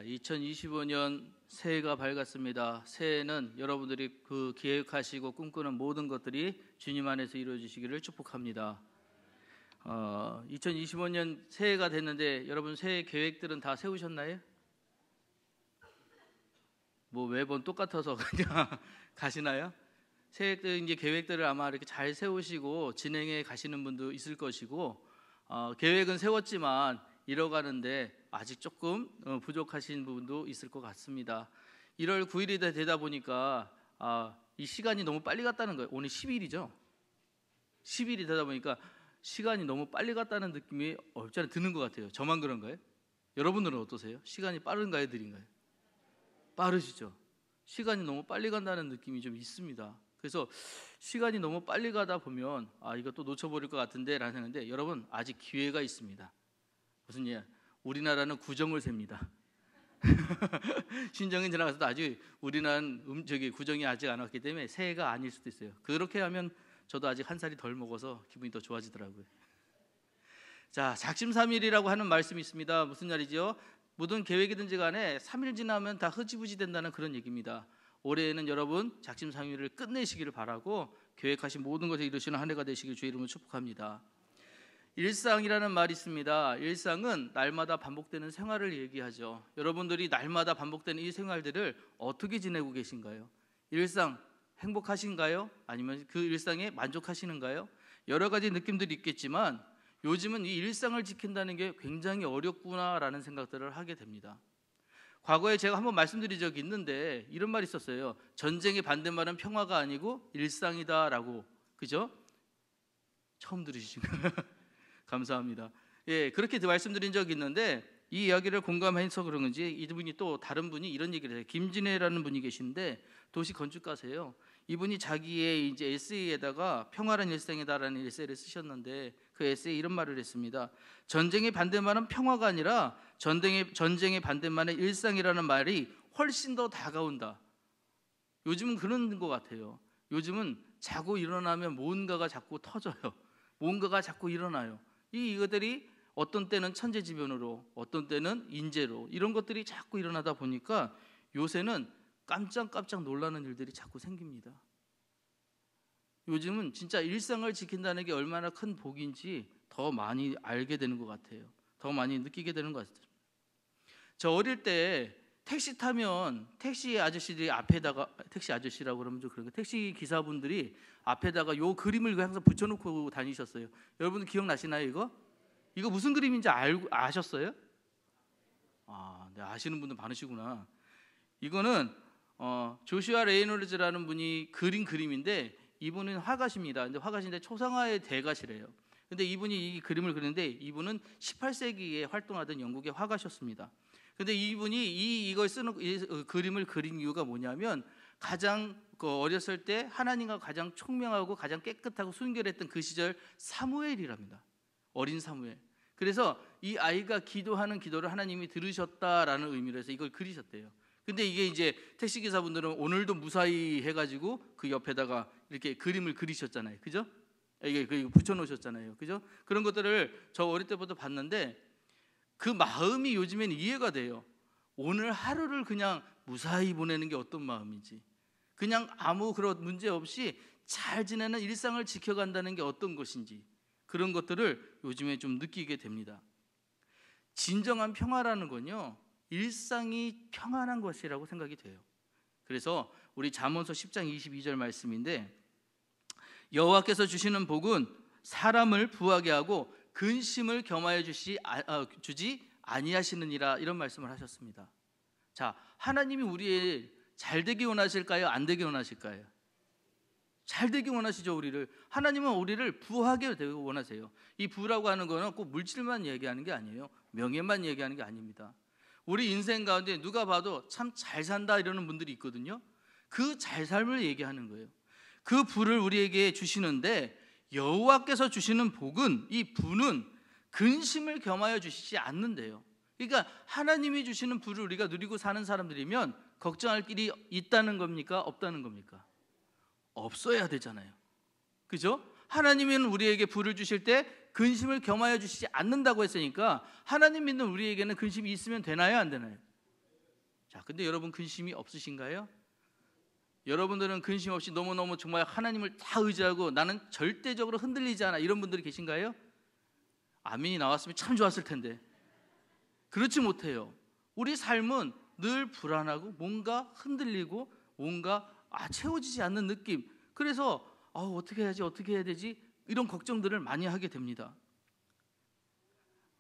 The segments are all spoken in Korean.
2025년 새해가 밝았습니다. 새해는 여러분들이 그 계획하시고 꿈꾸는 모든 것들이 주님 안에서 이루어지시기를 축복합니다. 2025년 새해가 됐는데 여러분 새해 계획들은 다 세우셨나요? 뭐 매번 똑같아서 그냥 가시나요? 새해 이제 계획들을 아마 이렇게 잘 세우시고 진행해 가시는 분도 있을 것이고, 계획은 세웠지만 이뤄가는데 아직 조금 부족하신 부분도 있을 것 같습니다. 1월 9일이 되다 보니까 이 시간이 너무 빨리 갔다는 거예요. 오늘 10일이죠. 10일이 되다 보니까 시간이 너무 빨리 갔다는 느낌이 없지 않아 드는 것 같아요. 저만 그런가요? 여러분들은 어떠세요? 시간이 빠른가요, 느린가요? 빠르시죠? 시간이 너무 빨리 간다는 느낌이 좀 있습니다. 그래서 시간이 너무 빨리 가다 보면 이것도 놓쳐버릴 것 같은데 라는 생각인데, 여러분 아직 기회가 있습니다. 무슨 얘기야? 우리나라는 구정을 셉니다. 신정이 지나가서도 아직 우리나라는 구정이 아직 안 왔기 때문에 새해가 아닐 수도 있어요. 그렇게 하면 저도 아직 한 살이 덜 먹어서 기분이 더 좋아지더라고요. 자, 작심삼일이라고 하는 말씀이 있습니다. 무슨 말이죠? 모든 계획이든지 간에 3일 지나면 다 흐지부지 된다는 그런 얘기입니다. 올해에는 여러분 작심삼일을 끝내시기를 바라고 계획하신 모든 것을 이루시는 한 해가 되시길 주의 이름으로 축복합니다. 일상이라는 말이 있습니다. 일상은 날마다 반복되는 생활을 얘기하죠. 여러분들이 날마다 반복되는 이 생활들을 어떻게 지내고 계신가요? 일상 행복하신가요? 아니면 그 일상에 만족하시는가요? 여러 가지 느낌들이 있겠지만 요즘은 이 일상을 지킨다는 게 굉장히 어렵구나라는 생각들을 하게 됩니다. 과거에 제가 한번 말씀드린 적이 있는데 이런 말이 있었어요. 전쟁의 반대말은 평화가 아니고 일상이다라고. 그죠? 처음 들으시신가요? 감사합니다. 예, 그렇게 말씀드린 적이 있는데 이 이야기를 공감해서 그런 건지 이분이 또 다른 분이 이런 얘기를 해요. 김진애라는 분이 계신데 도시 건축가세요. 이분이 자기의 이제 에세이에다가 평화란 일상이다라는 에세이를 쓰셨는데 그 에세이에 이런 말을 했습니다. 전쟁의 반대말은 평화가 아니라 전쟁의 반대말은 일상이라는 말이 훨씬 더 다가온다. 요즘은 그런 것 같아요. 요즘은 자고 일어나면 뭔가가 자꾸 터져요. 뭔가가 자꾸 일어나요. 이것들이 어떤 때는 천재지변으로, 어떤 때는 인재로 이런 것들이 자꾸 일어나다 보니까 요새는 깜짝깜짝 놀라는 일들이 자꾸 생깁니다. 요즘은 진짜 일상을 지킨다는 게 얼마나 큰 복인지 더 많이 알게 되는 것 같아요. 더 많이 느끼게 되는 것 같아요. 저 어릴 때 택시 타면 택시 아저씨들이 앞에다가, 택시 아저씨라고 그러면 좀 그런가, 택시 기사분들이 앞에다가 요 그림을 항상 붙여놓고 다니셨어요. 여러분 기억나시나요 이거? 이거 무슨 그림인지 아셨어요? 네, 아시는 분들 많으시구나. 이거는 조슈아 레이놀즈라는 분이 그린 그림인데 이분은 화가십니다. 근데 화가신데 초상화의 대가시래요. 근데 이분이 이 그림을 그리는데 이분은 18세기에 활동하던 영국의 화가셨습니다. 근데 이분이 이걸 쓰는 그림을 그린 이유가 뭐냐면 가장 어렸을 때 하나님과 가장 총명하고 가장 깨끗하고 순결했던 그 시절 사무엘이랍니다. 어린 사무엘. 그래서 이 아이가 기도하는 기도를 하나님이 들으셨다라는 의미로 해서 이걸 그리셨대요. 근데 이게 이제 택시기사분들은 오늘도 무사히 해가지고 그 옆에다가 이렇게 그림을 그리셨잖아요. 그죠? 이게 붙여놓으셨잖아요. 그죠? 그런 것들을 저 어릴 때부터 봤는데 그 마음이 요즘에는 이해가 돼요. 오늘 하루를 그냥 무사히 보내는 게 어떤 마음인지, 그냥 아무 그런 문제 없이 잘 지내는 일상을 지켜간다는 게 어떤 것인지, 그런 것들을 요즘에 좀 느끼게 됩니다. 진정한 평화라는 건요, 일상이 평안한 것이라고 생각이 돼요. 그래서 우리 잠언서 10장 22절 말씀인데, 여호와께서 주시는 복은 사람을 부하게 하고 근심을 겸하여 주지 아니하시느니라, 이런 말씀을 하셨습니다. 자, 하나님이 우리의 잘 되기 원하실까요? 안 되기 원하실까요? 잘 되기 원하시죠. 우리를. 하나님은 우리를 부하게 되기 원하세요. 이 부라고 하는 거는 꼭 물질만 얘기하는 게 아니에요. 명예만 얘기하는 게 아닙니다. 우리 인생 가운데 누가 봐도 참 잘 산다 이러는 분들이 있거든요. 그 잘 삶을 얘기하는 거예요. 그 부를 우리에게 주시는데 여호와께서 주시는 복은, 이 부는 근심을 겸하여 주시지 않는데요. 그러니까 하나님이 주시는 부를 우리가 누리고 사는 사람들이면 걱정할 길이 있다는 겁니까? 없다는 겁니까? 없어야 되잖아요. 그죠? 하나님은 우리에게 부를 주실 때 근심을 겸하여 주시지 않는다고 했으니까 하나님 믿는 우리에게는 근심이 있으면 되나요? 안 되나요? 자, 근데 여러분 근심이 없으신가요? 여러분들은 근심 없이 너무너무 정말 하나님을 다 의지하고 나는 절대적으로 흔들리지 않아, 이런 분들이 계신가요? 아멘이 나왔으면 참 좋았을 텐데 그렇지 못해요. 우리 삶은 늘 불안하고 뭔가 흔들리고 뭔가 채워지지 않는 느낌. 그래서 어떻게 해야지, 어떻게 해야 되지, 이런 걱정들을 많이 하게 됩니다.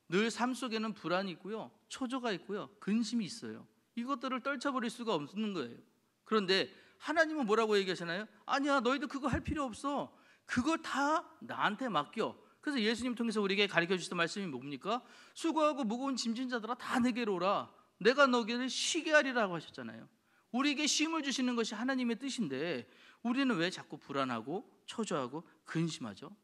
늘 삶 속에는 불안이 있고요, 초조가 있고요, 근심이 있어요. 이것들을 떨쳐버릴 수가 없는 거예요. 그런데 하나님은 뭐라고 얘기하시나요? 아니야, 너희들 그거 할 필요 없어. 그걸 다 나한테 맡겨. 그래서 예수님 통해서 우리에게 가르쳐 주시던 말씀이 뭡니까? 수고하고 무거운 짐진 자들아 다 내게로 오라. 내가 너희를 쉬게 하리라고 하셨잖아요. 우리에게 쉼을 주시는 것이 하나님의 뜻인데 우리는 왜 자꾸 불안하고 초조하고 근심하죠?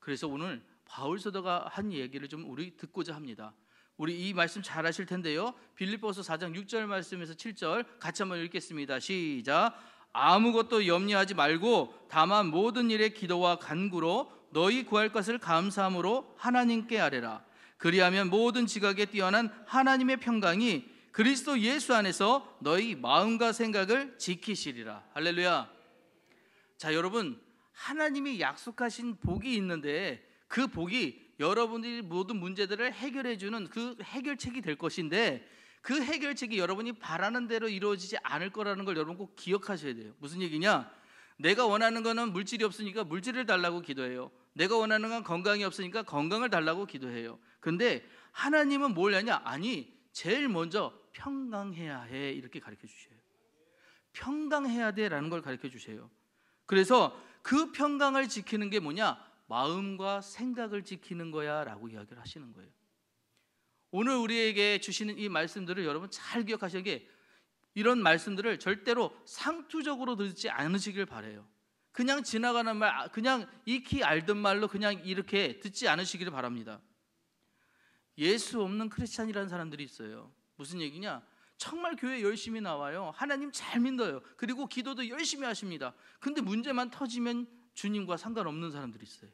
그래서 오늘 바울 사도가 한 얘기를 좀 우리 듣고자 합니다. 우리 이 말씀 잘 아실 텐데요, 빌립보서 4장 6절 말씀에서 7절 같이 한번 읽겠습니다. 시작. 아무것도 염려하지 말고 다만 모든 일에 기도와 간구로 너희 구할 것을 감사함으로 하나님께 아뢰라. 그리하면 모든 지각에 뛰어난 하나님의 평강이 그리스도 예수 안에서 너희 마음과 생각을 지키시리라. 할렐루야. 자, 여러분, 하나님이 약속하신 복이 있는데 그 복이 여러분들이 모든 문제들을 해결해 주는 그 해결책이 될 것인데 그 해결책이 여러분이 바라는 대로 이루어지지 않을 거라는 걸 여러분 꼭 기억하셔야 돼요. 무슨 얘기냐? 내가 원하는 거는 물질이 없으니까 물질을 달라고 기도해요. 내가 원하는 건 건강이 없으니까 건강을 달라고 기도해요. 근데 하나님은 뭘 하냐? 아니, 제일 먼저 평강해야 해, 이렇게 가르쳐 주셔요. 평강해야 돼라는 걸 가르쳐 주세요. 그래서 그 평강을 지키는 게 뭐냐? 마음과 생각을 지키는 거야 라고 이야기를 하시는 거예요. 오늘 우리에게 주시는 이 말씀들을 여러분 잘 기억하셔야 게, 이런 말씀들을 절대로 상투적으로 듣지 않으시길 바라요. 그냥 지나가는 말, 그냥 익히 알던 말로 그냥 이렇게 듣지 않으시기를 바랍니다. 예수 없는 크리스찬이라는 사람들이 있어요. 무슨 얘기냐? 정말 교회 열심히 나와요. 하나님 잘 믿어요. 그리고 기도도 열심히 하십니다. 근데 문제만 터지면 주님과 상관없는 사람들이 있어요.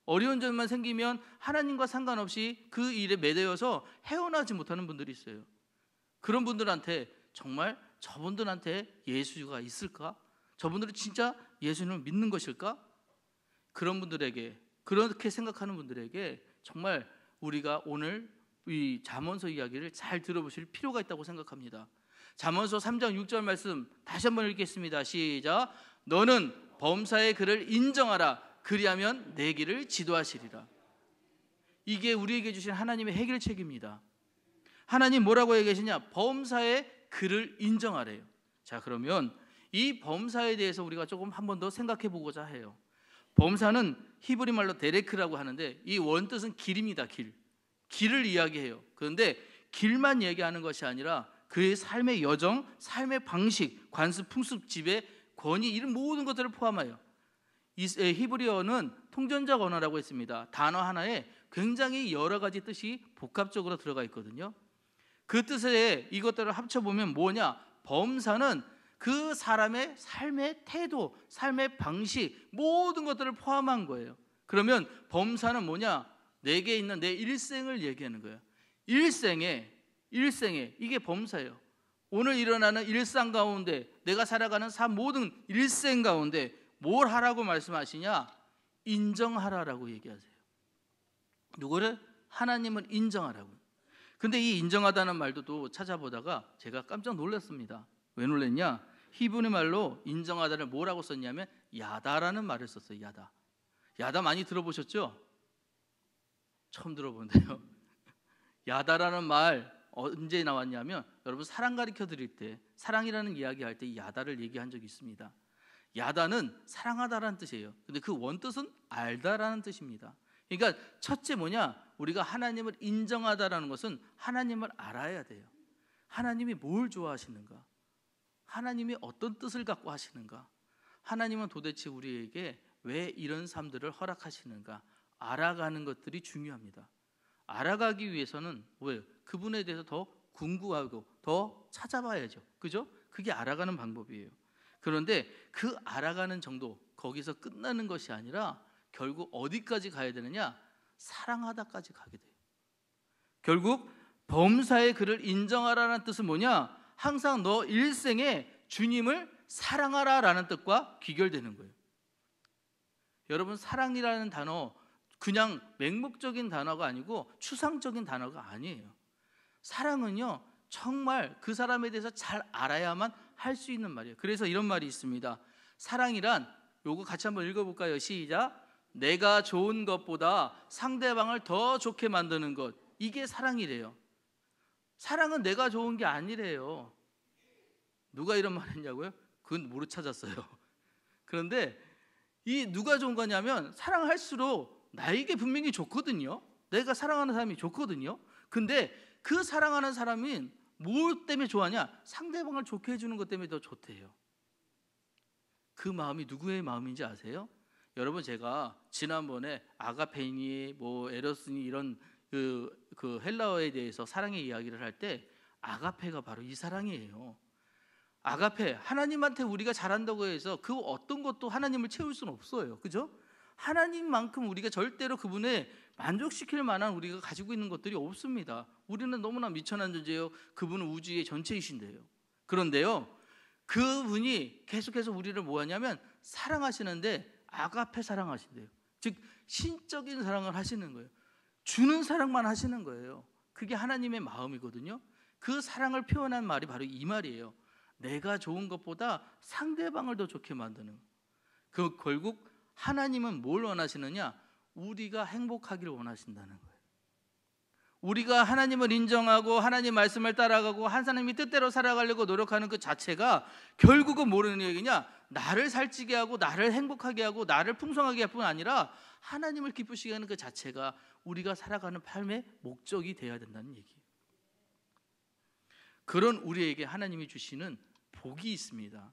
어려운 점만 생기면 하나님과 상관없이 그 일에 매대어서 헤어나지 못하는 분들이 있어요. 그런 분들한테 정말 저분들한테 예수가 있을까? 저분들은 진짜 예수님을 믿는 것일까? 그런 분들에게, 그렇게 생각하는 분들에게 정말 우리가 오늘 이 잠언서 이야기를 잘 들어보실 필요가 있다고 생각합니다. 잠언서 3장 6절 말씀 다시 한번 읽겠습니다. 시작. 너는 범사의 그를 인정하라. 그리하면 내 길을 지도하시리라. 이게 우리에게 주신 하나님의 해결책입니다. 하나님 뭐라고 얘기하시냐? 범사의 그를 인정하래요. 자, 그러면 이 범사에 대해서 우리가 조금 한 번 더 생각해 보고자 해요. 범사는 히브리 말로 데레크라고 하는데 이 원뜻은 길입니다. 길을 이야기해요. 그런데 길만 얘기하는 것이 아니라 그의 삶의 여정, 삶의 방식, 관습, 풍습, 지배, 권위, 이런 모든 것들을 포함하여 히브리어는 통전적 언어라고 했습니다. 단어 하나에 굉장히 여러 가지 뜻이 복합적으로 들어가 있거든요. 그 뜻에 이것들을 합쳐보면 뭐냐? 범사는 그 사람의 삶의 태도, 삶의 방식, 모든 것들을 포함한 거예요. 그러면 범사는 뭐냐? 내게 있는 내 일생을 얘기하는 거예요. 일생에 이게 범사예요. 오늘 일어나는 일상 가운데, 내가 살아가는 삶 모든 일생 가운데 뭘 하라고 말씀하시냐? 인정하라라고 얘기하세요. 누구를? 하나님을 인정하라고. 근데 이 인정하다는 말도 또 찾아보다가 제가 깜짝 놀랐습니다. 왜 놀랐냐? 히브리 말로 인정하다를 뭐라고 썼냐면 야다라는 말을 썼어요. 야다 많이 들어보셨죠? 처음 들어보는데요. 야다라는 말 언제 나왔냐면 여러분 사랑 가르쳐 드릴 때, 사랑이라는 이야기 할 때 이 야다를 얘기한 적이 있습니다. 야다는 사랑하다라는 뜻이에요. 근데 그 원뜻은 알다라는 뜻입니다. 그러니까 첫째 뭐냐? 우리가 하나님을 인정하다라는 것은 하나님을 알아야 돼요. 하나님이 뭘 좋아하시는가? 하나님이 어떤 뜻을 갖고 하시는가? 하나님은 도대체 우리에게 왜 이런 삶들을 허락하시는가? 알아가는 것들이 중요합니다. 알아가기 위해서는 왜? 그분에 대해서 더 궁금하고 더 찾아봐야죠. 그죠? 그게 알아가는 방법이에요. 그런데 그 알아가는 정도, 거기서 끝나는 것이 아니라 결국 어디까지 가야 되느냐? 사랑하다까지 가게 돼요. 결국 범사의 그를 인정하라는 뜻은 뭐냐? 항상 너 일생에 주님을 사랑하라라는 뜻과 귀결되는 거예요. 여러분, 사랑이라는 단어 그냥 맹목적인 단어가 아니고 추상적인 단어가 아니에요. 사랑은요, 정말 그 사람에 대해서 잘 알아야만 할 수 있는 말이에요. 그래서 이런 말이 있습니다. 사랑이란, 요거 같이 한번 읽어볼까요? 시작. 내가 좋은 것보다 상대방을 더 좋게 만드는 것, 이게 사랑이래요. 사랑은 내가 좋은 게 아니래요. 누가 이런 말 했냐고요? 그건 모르 찾았어요. 그런데 이 누가 좋은 거냐면, 사랑할수록 나에게 분명히 좋거든요. 내가 사랑하는 사람이 좋거든요. 근데 그 사랑하는 사람이 뭘 때문에 좋아하냐? 상대방을 좋게 해주는 것 때문에 더 좋대요. 그 마음이 누구의 마음인지 아세요? 여러분, 제가 지난번에 아가페니, 에로스니 이런 그 헬라어에 대해서 사랑의 이야기를 할 때 아가페가 바로 이 사랑이에요. 아가페, 하나님한테 우리가 잘한다고 해서 그 어떤 것도 하나님을 채울 수는 없어요. 그죠? 하나님만큼 우리가 절대로 그분에 만족시킬 만한 우리가 가지고 있는 것들이 없습니다. 우리는 너무나 미천한 존재예요. 그분은 우주의 전체이신데요. 그런데요, 그분이 계속해서 우리를 뭐하냐면 사랑하시는데 아가페 사랑하신대요. 즉 신적인 사랑을 하시는 거예요. 주는 사랑만 하시는 거예요. 그게 하나님의 마음이거든요. 그 사랑을 표현한 말이 바로 이 말이에요. 내가 좋은 것보다 상대방을 더 좋게 만드는. 그 결국 하나님은 뭘 원하시느냐? 우리가 행복하기를 원하신다는 거예요. 우리가 하나님을 인정하고 하나님 말씀을 따라가고 하나님이 뜻대로 살아가려고 노력하는 그 자체가 결국은 뭐라는 얘기냐? 나를 살찌게 하고 나를 행복하게 하고 나를 풍성하게 할 뿐 아니라 하나님을 기쁘시게 하는 그 자체가 우리가 살아가는 삶의 목적이 되어야 된다는 얘기예요. 그런 우리에게 하나님이 주시는 복이 있습니다.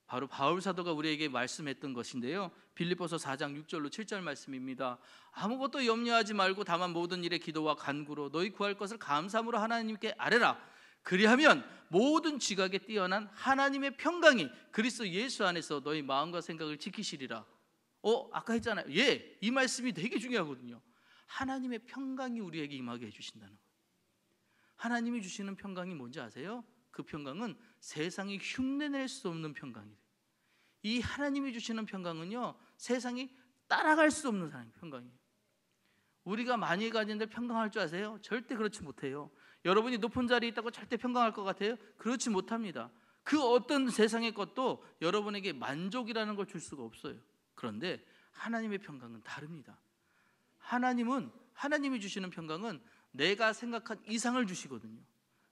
바로 바울 사도가 우리에게 말씀했던 것인데요, 빌립보서 4장 6절로 7절 말씀입니다. 아무것도 염려하지 말고 다만 모든 일에 기도와 간구로 너희 구할 것을 감사함으로 하나님께 아뢰라. 그리하면 모든 지각에 뛰어난 하나님의 평강이 그리스도 예수 안에서 너희 마음과 생각을 지키시리라. 아까 했잖아요. 이 말씀이 되게 중요하거든요. 하나님의 평강이 우리에게 임하게 해주신다는 거예요. 하나님이 주시는 평강이 뭔지 아세요? 그 평강은 세상이 흉내낼 수 없는 평강이래요. 이 하나님이 주시는 평강은요, 세상이 따라갈 수 없는 평강이에요. 우리가 많이 가진들 평강할 줄 아세요? 절대 그렇지 못해요. 여러분이 높은 자리에 있다고 절대 평강할 것 같아요? 그렇지 못합니다. 그 어떤 세상의 것도 여러분에게 만족이라는 걸 줄 수가 없어요. 그런데 하나님의 평강은 다릅니다. 하나님이 주시는 평강은 내가 생각한 이상을 주시거든요.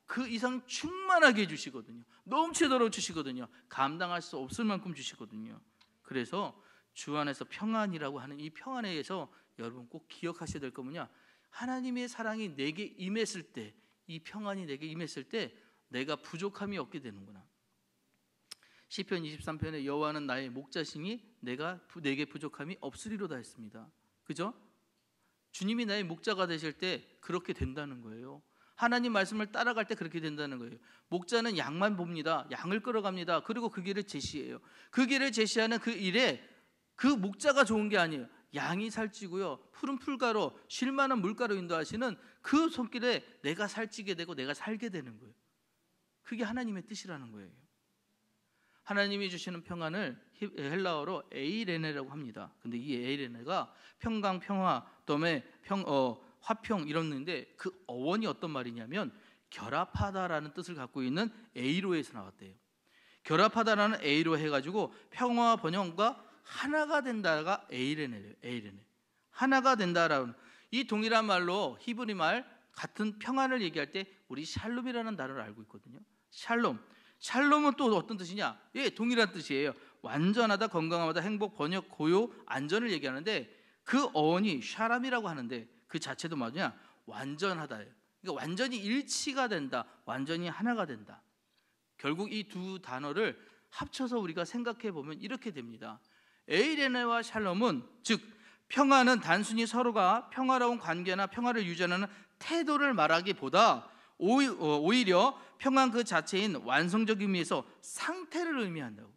그 이상 충만하게 해주시거든요. 넘치도록 주시거든요. 감당할 수 없을 만큼 주시거든요. 그래서 주 안에서 평안이라고 하는 이 평안에 의해서 여러분 꼭 기억하셔야 될 거 뭐냐? 하나님의 사랑이 내게 임했을 때, 이 평안이 내게 임했을 때 내가 부족함이 없게 되는구나. 시편 23편에 여호와는 나의 목자시니 내게 부족함이 없으리로다 했습니다. 그죠? 주님이 나의 목자가 되실 때 그렇게 된다는 거예요. 하나님 말씀을 따라갈 때 그렇게 된다는 거예요. 목자는 양만 봅니다. 양을 끌어갑니다. 그리고 그 길을 제시해요. 그 길을 제시하는 그 일에 그 목자가 좋은 게 아니에요. 양이 살찌고요, 푸른 풀가로 쉴 만한 물가로 인도하시는 그 손길에 내가 살찌게 되고 내가 살게 되는 거예요. 그게 하나님의 뜻이라는 거예요. 하나님이 주시는 평안을 헬라어로 에이레네라고 합니다. 근데 이 에이레네가 평강, 평화, 그다음에 화평 이런 건데 그 어원이 어떤 말이냐면 결합하다라는 뜻을 갖고 있는 에이로에서 나왔대요. 결합하다라는 에이로 해가지고 평화와 번영과 하나가 된다가 에이레네예요. 에이레네. 하나가 된다라는 이 동일한 말로 히브리 말 같은 평안을 얘기할 때 우리 샬롬이라는 단어를 알고 있거든요. 샬롬은 또 어떤 뜻이냐? 동일한 뜻이에요. 완전하다, 건강하다, 행복, 번역, 고요, 안전을 얘기하는데 그 어원이 샤람이라고 하는데 그 자체도 뭐냐? 완전하다예요. 그러니까 완전히 일치가 된다, 완전히 하나가 된다. 결국 이 두 단어를 합쳐서 우리가 생각해 보면 이렇게 됩니다. 에이레네와 샬롬은, 즉 평화는 단순히 서로가 평화로운 관계나 평화를 유지하는 태도를 말하기보다 오히려 평안 그 자체인 완성적 의미에서 상태를 의미한다고.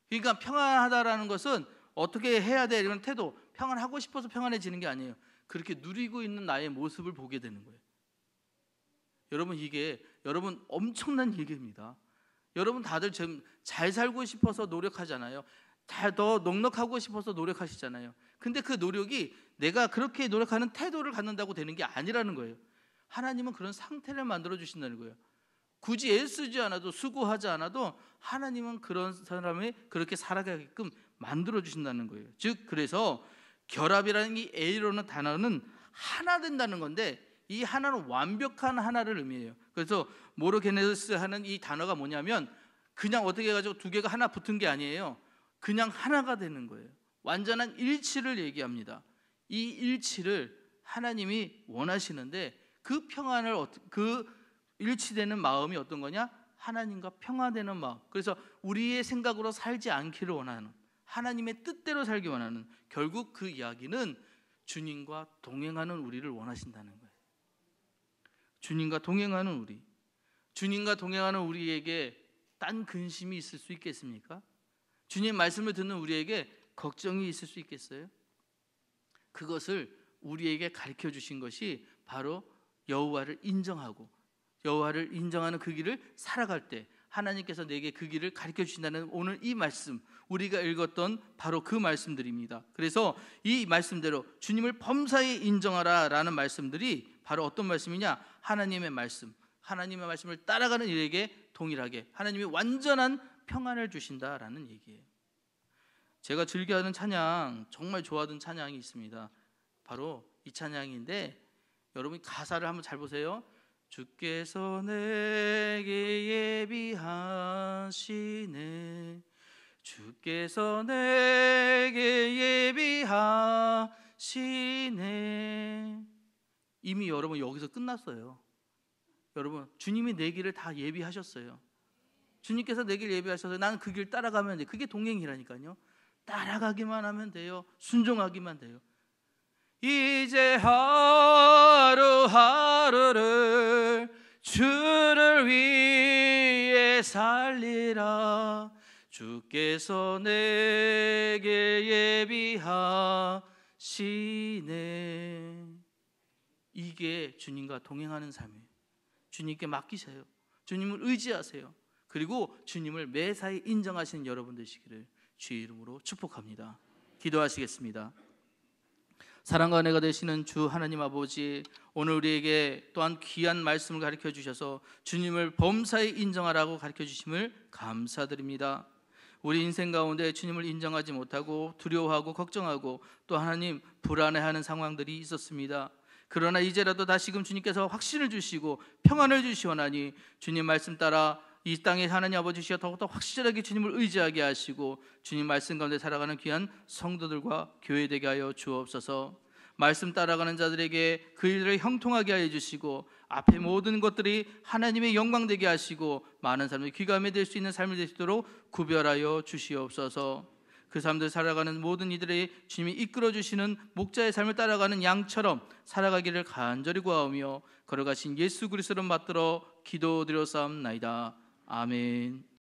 그러니까 평안하다라는 것은 어떻게 해야 돼 이런 태도, 평안하고 싶어서 평안해지는 게 아니에요. 그렇게 누리고 있는 나의 모습을 보게 되는 거예요. 여러분 이게 여러분 엄청난 얘기입니다. 여러분 다들 지금 잘 살고 싶어서 노력하잖아요. 더 넉넉하고 싶어서 노력하시잖아요. 근데 그 노력이 내가 그렇게 노력하는 태도를 갖는다고 되는 게 아니라는 거예요. 하나님은 그런 상태를 만들어 주신다는 거예요. 굳이 애쓰지 않아도, 수고하지 않아도 하나님은 그런 사람이 그렇게 살아가게끔 만들어 주신다는 거예요. 즉 그래서 결합이라는 이 A로는 단어는 하나 된다는 건데, 이 하나는 완벽한 하나를 의미해요. 그래서 모르게네스 하는 이 단어가 뭐냐면 그냥 어떻게 해가지고 두 개가 하나 붙은 게 아니에요. 그냥 하나가 되는 거예요. 완전한 일치를 얘기합니다. 이 일치를 하나님이 원하시는데, 그 평안을, 그 일치되는 마음이 어떤 거냐? 하나님과 평화되는 마음. 그래서 우리의 생각으로 살지 않기를 원하는, 하나님의 뜻대로 살기 원하는, 결국 그 이야기는 주님과 동행하는 우리를 원하신다는 거예요. 주님과 동행하는 우리, 주님과 동행하는 우리에게 딴 근심이 있을 수 있겠습니까? 주님 말씀을 듣는 우리에게 걱정이 있을 수 있겠어요? 그것을 우리에게 가르쳐 주신 것이 바로 여호와를 인정하고, 여호와를 인정하는 그 길을 살아갈 때 하나님께서 내게 그 길을 가르쳐 주신다는 오늘 이 말씀, 우리가 읽었던 바로 그 말씀들입니다. 그래서 이 말씀대로 주님을 범사에 인정하라 라는 말씀들이 바로 어떤 말씀이냐? 하나님의 말씀, 하나님의 말씀을 따라가는 이에게 동일하게 하나님이 완전한 평안을 주신다라는 얘기예요. 제가 즐겨하는 찬양, 정말 좋아하던 찬양이 있습니다. 바로 이 찬양인데, 여러분이 가사를 한번 잘 보세요. 주께서 내게 예비하시네, 주께서 내게 예비하시네. 이미 여러분 여기서 끝났어요. 여러분 주님이 내 길을 다 예비하셨어요. 주님께서 내 길 예비하셔서 나는 그 길 따라가면 돼. 그게 동행이라니까요. 따라가기만 하면 돼요. 순종하기만 돼요. 이제 하루하루를 주를 위해 살리라, 주께서 내게 예비하시네. 이게 주님과 동행하는 삶이에요. 주님께 맡기세요. 주님을 의지하세요. 그리고 주님을 매사에 인정하시는 여러분 되시기를 주의 이름으로 축복합니다. 기도하시겠습니다. 사랑과 은혜가 되시는 주 하나님 아버지, 오늘 우리에게 또한 귀한 말씀을 가르쳐 주셔서 주님을 범사에 인정하라고 가르쳐 주심을 감사드립니다. 우리 인생 가운데 주님을 인정하지 못하고 두려워하고 걱정하고 또 하나님 불안해하는 상황들이 있었습니다. 그러나 이제라도 다시금 주님께서 확신을 주시고 평안을 주시오나니 주님 말씀 따라 이 땅에 하나님 아버지시여 더욱더 확실하게 주님을 의지하게 하시고 주님 말씀 가운데 살아가는 귀한 성도들과 교회 되게 하여 주옵소서. 말씀 따라가는 자들에게 그 일을 형통하게 하여 주시고 앞에 모든 것들이 하나님의 영광 되게 하시고 많은 사람들이 귀감이 될 수 있는 삶을 되시도록 구별하여 주시옵소서. 그 사람들 살아가는 모든 이들이 주님이 이끌어 주시는 목자의 삶을 따라가는 양처럼 살아가기를 간절히 구하오며 걸어가신 예수 그리스도를 받들어 기도드렸사옵나이다. 아멘.